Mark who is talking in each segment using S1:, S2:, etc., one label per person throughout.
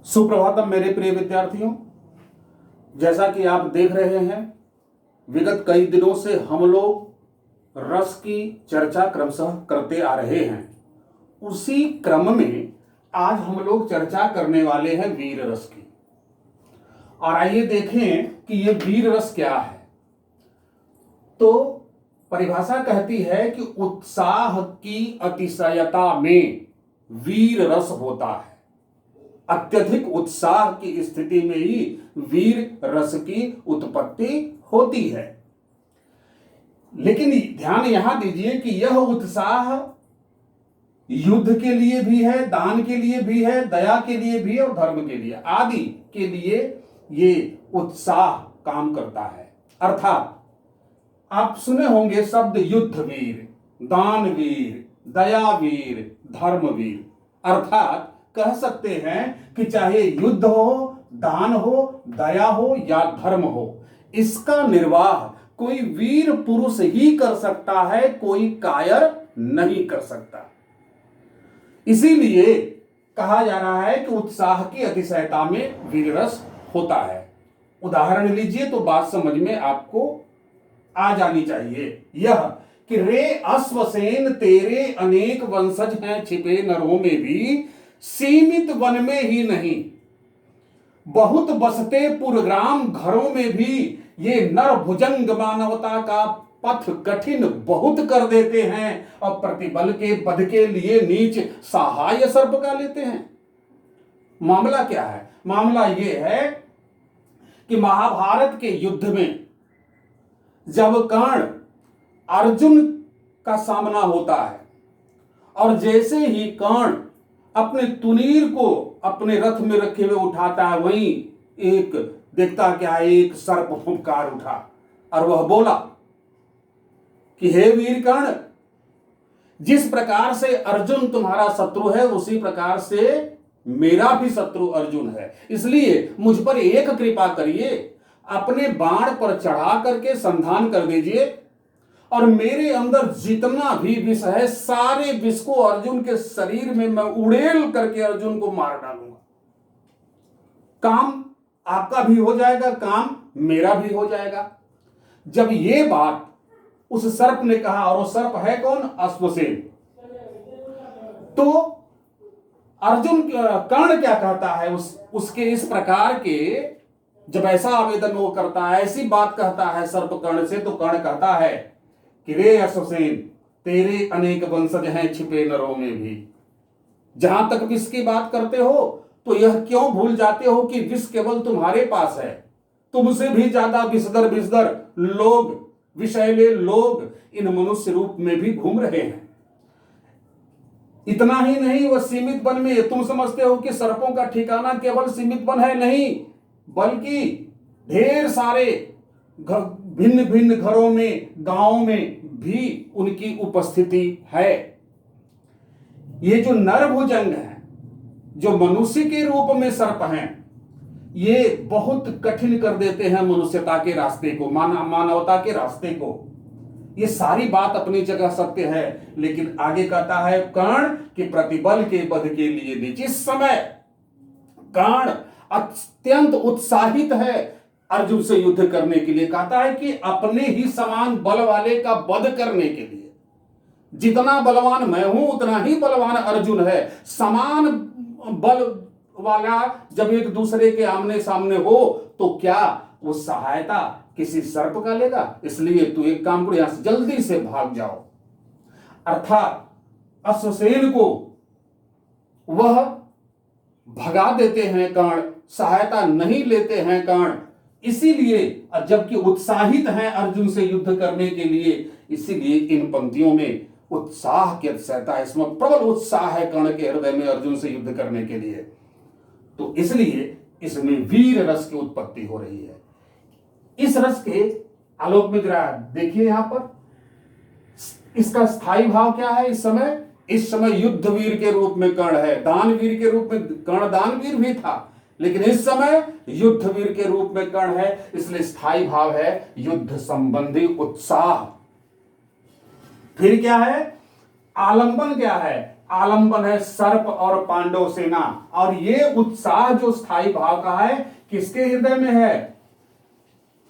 S1: सुप्रभातम मेरे प्रिय विद्यार्थियों। जैसा कि आप देख रहे हैं, विगत कई दिनों से हम लोग रस की चर्चा क्रमशः करते आ रहे हैं। उसी क्रम में आज हम लोग चर्चा करने वाले हैं वीर रस की। और आइए देखें कि ये वीर रस क्या है। तो परिभाषा कहती है कि उत्साह की अतिशयता में वीर रस होता है। अत्यधिक उत्साह की स्थिति में ही वीर रस की उत्पत्ति होती है। लेकिन ध्यान यहां दीजिए कि यह उत्साह युद्ध के लिए भी है, दान के लिए भी है, दया के लिए भी है और धर्म के लिए आदि के लिए ये उत्साह काम करता है। अर्थात आप सुने होंगे शब्द युद्ध वीर, दान वीर, दया वीर, धर्म वीर। अर्थात कह सकते हैं कि चाहे युद्ध हो, दान हो, दया हो या धर्म हो, इसका निर्वाह कोई वीर पुरुष ही कर सकता है, कोई कायर नहीं कर सकता। इसीलिए कहा जा रहा है कि उत्साह की अतिशयता में वीर रस होता है। उदाहरण लीजिए तो बात समझ में आपको आ जानी चाहिए। यह कि रे अश्वसेन तेरे अनेक वंशज हैं छिपे नरों में भी, सीमित वन में ही नहीं बहुत बसते पुरग्राम घरों में भी, ये नर भुजंग मानवता का पथ कठिन बहुत कर देते हैं और प्रतिबल के बध के लिए नीच सहाय सर्प का लेते हैं। मामला क्या है? मामला यह है कि महाभारत के युद्ध में जब कर्ण अर्जुन का सामना होता है और जैसे ही कर्ण अपने तुनीर को अपने रथ में रखे हुए उठाता है, वहीं एक देखता क्या है, एक सर्प फुंकार उठा और वह बोला कि हे वीर कर्ण, जिस प्रकार से अर्जुन तुम्हारा शत्रु है उसी प्रकार से मेरा भी शत्रु अर्जुन है। इसलिए मुझ पर एक कृपा करिए, अपने बाण पर चढ़ा करके संधान कर दीजिए और मेरे अंदर जितना भी विष है सारे विष को अर्जुन के शरीर में मैं उड़ेल करके अर्जुन को मार डालूंगा। काम आपका भी हो जाएगा, काम मेरा भी हो जाएगा। जब ये बात उस सर्प ने कहा, और वो सर्प है कौन? अश्वसेन। तो अर्जुन कर्ण क्या कहता है? उसके इस प्रकार के जब ऐसा आवेदन वो करता है, ऐसी बात कहता है सर्प कर्ण से, तो कर्ण कहता है कि रे अश्वसेन तेरे अनेक वंशज हैं छिपे नरों में भी। जहां तक विष की बात करते हो तो यह क्यों भूल जाते हो कि विष केवल तुम्हारे पास है? तुमसे भी ज्यादा विषधर लोग, विषैले लोग इन मनुष्य रूप में भी घूम रहे हैं। इतना ही नहीं, वह सीमित वन में, तुम समझते हो कि सर्पों का ठिकाना केवल सीमित वन है? नहीं, बल्कि ढेर सारे भिन्न भिन्न घरों में, गांवों में भी उनकी उपस्थिति है। ये जो नरभुजंग है, जो मनुष्य के रूप में सर्प हैं, ये बहुत कठिन कर देते हैं मनुष्यता के रास्ते को, मानवता के रास्ते को। ये सारी बात अपनी जगह सत्य है, लेकिन आगे कहता है कर्ण कि प्रतिबल के बध के लिए नीच। इस समय कर्ण अत्यंत उत्साहित है अर्जुन से युद्ध करने के लिए। कहता है कि अपने ही समान बल वाले का वध करने के लिए, जितना बलवान मैं हूं उतना ही बलवान अर्जुन है। समान बल वाला जब एक दूसरे के आमने सामने हो तो क्या वो सहायता किसी सर्प का लेगा? इसलिए तू एक काम करो, यहां से जल्दी से भाग जाओ। अर्थात अश्वसेन को वह भगा देते हैं कर्ण, सहायता नहीं लेते हैं कर्ण। इसीलिए जबकि उत्साहित हैं अर्जुन से युद्ध करने के लिए, इसीलिए इन पंक्तियों में उत्साह की अतिशयता है। इसमें प्रबल उत्साह है कर्ण के हृदय में अर्जुन से युद्ध करने के लिए। तो इसलिए इसमें वीर रस की उत्पत्ति हो रही है। इस रस के आलोक में जरा देखिए, यहां पर इसका स्थायी भाव क्या है? इस समय युद्ध वीर के रूप में कर्ण है, दान वीर के रूप में कर्ण दान वीर भी था, लेकिन इस समय युद्ध वीर के रूप में कर्ण है। इसलिए स्थायी भाव है युद्ध संबंधी उत्साह। फिर क्या है? आलंबन क्या है? आलंबन है सर्प और पांडव सेना। और ये उत्साह जो स्थायी भाव का है किसके हृदय में है?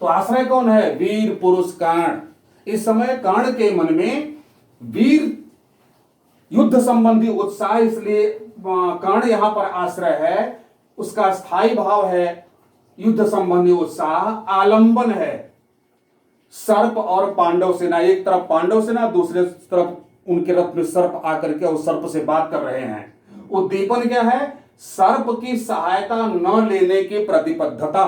S1: तो आश्रय कौन है? वीर पुरुष कर्ण। इस समय कर्ण के मन में वीर युद्ध संबंधी उत्साह, इसलिए कर्ण यहां पर आश्रय है। उसका स्थायी भाव है युद्ध संबंधी उत्साह, आलंबन है सर्प और पांडव सेना। एक तरफ पांडव सेना, दूसरे तरफ उनके रथ में सर्प आकर के उस सर्प से बात कर रहे हैं। उद्दीपन क्या है? सर्प की सहायता न लेने की प्रतिबद्धता।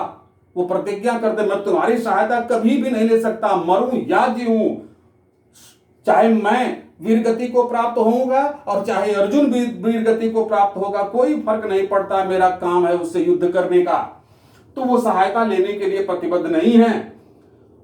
S1: वो प्रतिज्ञा करते, मैं तुम्हारी सहायता कभी भी नहीं ले सकता, मरूं या जीऊं, चाहे मैं वीरगति को प्राप्त होऊंगा और चाहे अर्जुन वीरगति को प्राप्त होगा, कोई फर्क नहीं पड़ता, मेरा काम है उससे युद्ध करने का। तो वो सहायता लेने के लिए प्रतिबद्ध नहीं है।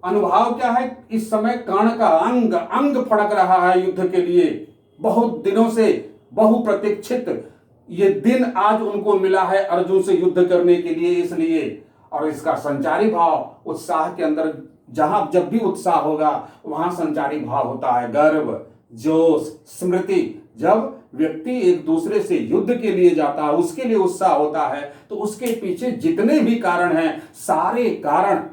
S1: अनुभाव क्या है? इस समय कर्ण का अंग अंग फड़क रहा है युद्ध के लिए। बहुत दिनों से बहुप्रतीक्षित ये दिन आज उनको मिला है अर्जुन से युद्ध करने के लिए, इसलिए। और इसका संचारी भाव उत्साह के अंदर, जहां जब भी उत्साह होगा वहां संचारी भाव होता है, गर्व, जोश, स्मृति। जब व्यक्ति एक दूसरे से युद्ध के लिए जाता है, उसके लिए उत्साह होता है, तो उसके पीछे जितने भी कारण हैं, सारे कारण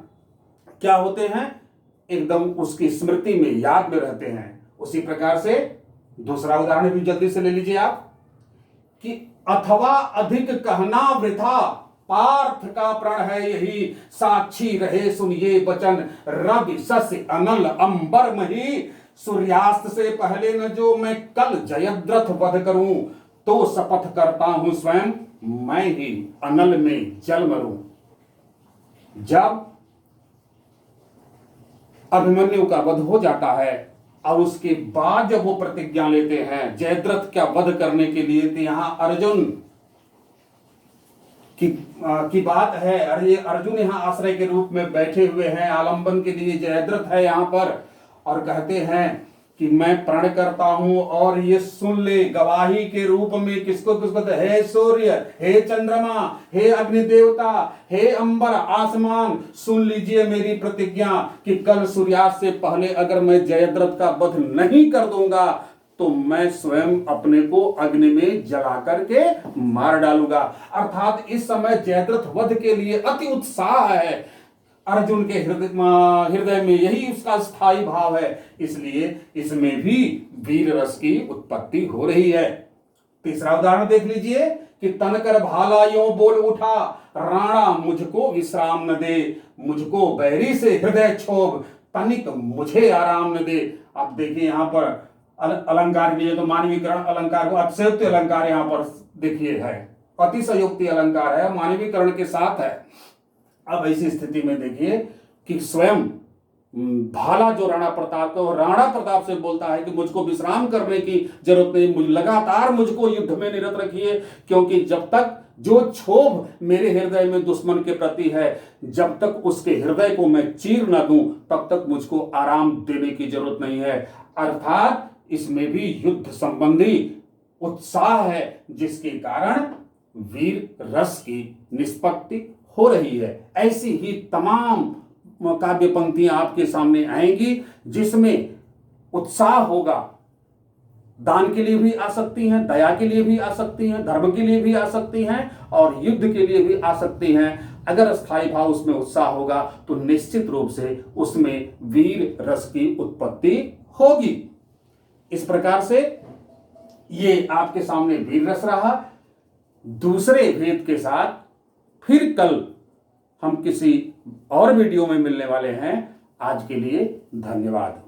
S1: क्या होते हैं? एकदम उसकी स्मृति में, याद में रहते हैं। उसी प्रकार से दूसरा उदाहरण भी जल्दी से ले लीजिए आप, कि अथवा अधिक कहना वृथा, पार्थ का प्रण है यही, साक्षी रहे सुनिए वचन, रवि शशि अनल अंबर मही, सूर्यास्त से पहले न जो मैं कल जयद्रथ वध करूं, तो शपथ करता हूं स्वयं मैं ही अनल में जल मरूं। जब अभिमन्यु का वध हो जाता है और उसके बाद जब वो प्रतिज्ञा लेते हैं जयद्रथ का वध करने के लिए, तो यहां अर्जुन की बात है। अरे अर्जुन यहां आश्रय के रूप में बैठे हुए हैं, आलंबन के लिए जयद्रथ है यहां पर, और कहते हैं कि मैं प्रण करता हूं और ये सुन ले गवाही के रूप में। किसको किसको? हे सूर्य, हे चंद्रमा, हे अग्नि देवता, हे अंबर आसमान, सुन लीजिए मेरी प्रतिज्ञा कि कल सूर्यास्त से पहले अगर मैं जयद्रथ का वध नहीं कर दूंगा तो मैं स्वयं अपने को अग्नि में जला करके मार डालूंगा। अर्थात इस समय जयद्रथ वध के लिए अति उत्साह है अर्जुन के हृदय में, यही उसका स्थायी भाव है। इसलिए इसमें भी वीर रस की उत्पत्ति हो रही है। तीसरा उदाहरण देख लीजिए कि तनकर भाला यों बोल उठा, राणा मुझको विश्राम न दे, मुझको बैरी से हृदय क्षोभ, तनिक मुझे आराम न दे। अब देखिए यहां पर अलंकार भी है, तो मानवीकरण अलंकार को अतिशयोक्ति अलंकार यहां पर देखिए है, अतिशयोक्ति अलंकार है, मानवीकरण के साथ है। अब ऐसी स्थिति में देखिए कि स्वयं भाला जो राणा प्रताप को, राणा प्रताप से बोलता है कि मुझको विश्राम करने की जरूरत नहीं, लगातार मुझको युद्ध में निरत रखिए, क्योंकि जब तक जो क्षोभ मेरे हृदय में दुश्मन के प्रति है, जब तक उसके हृदय को मैं चीर न दूं, तब तक मुझको आराम देने की जरूरत नहीं है। अर्थात इसमें भी युद्ध संबंधी उत्साह है, जिसके कारण वीर रस की निष्पत्ति हो रही है। ऐसी ही तमाम काव्य पंक्तियां आपके सामने आएंगी जिसमें उत्साह होगा। दान के लिए भी आ सकती हैं, दया के लिए भी आ सकती हैं, धर्म के लिए भी आ सकती हैं और युद्ध के लिए भी आ सकती हैं। अगर स्थायी भाव उसमें उत्साह होगा तो निश्चित रूप से उसमें वीर रस की उत्पत्ति होगी। इस प्रकार से ये आपके सामने वीर रस रहा। दूसरे भेद के साथ फिर कल हम किसी और वीडियो में मिलने वाले हैं। आज के लिए धन्यवाद।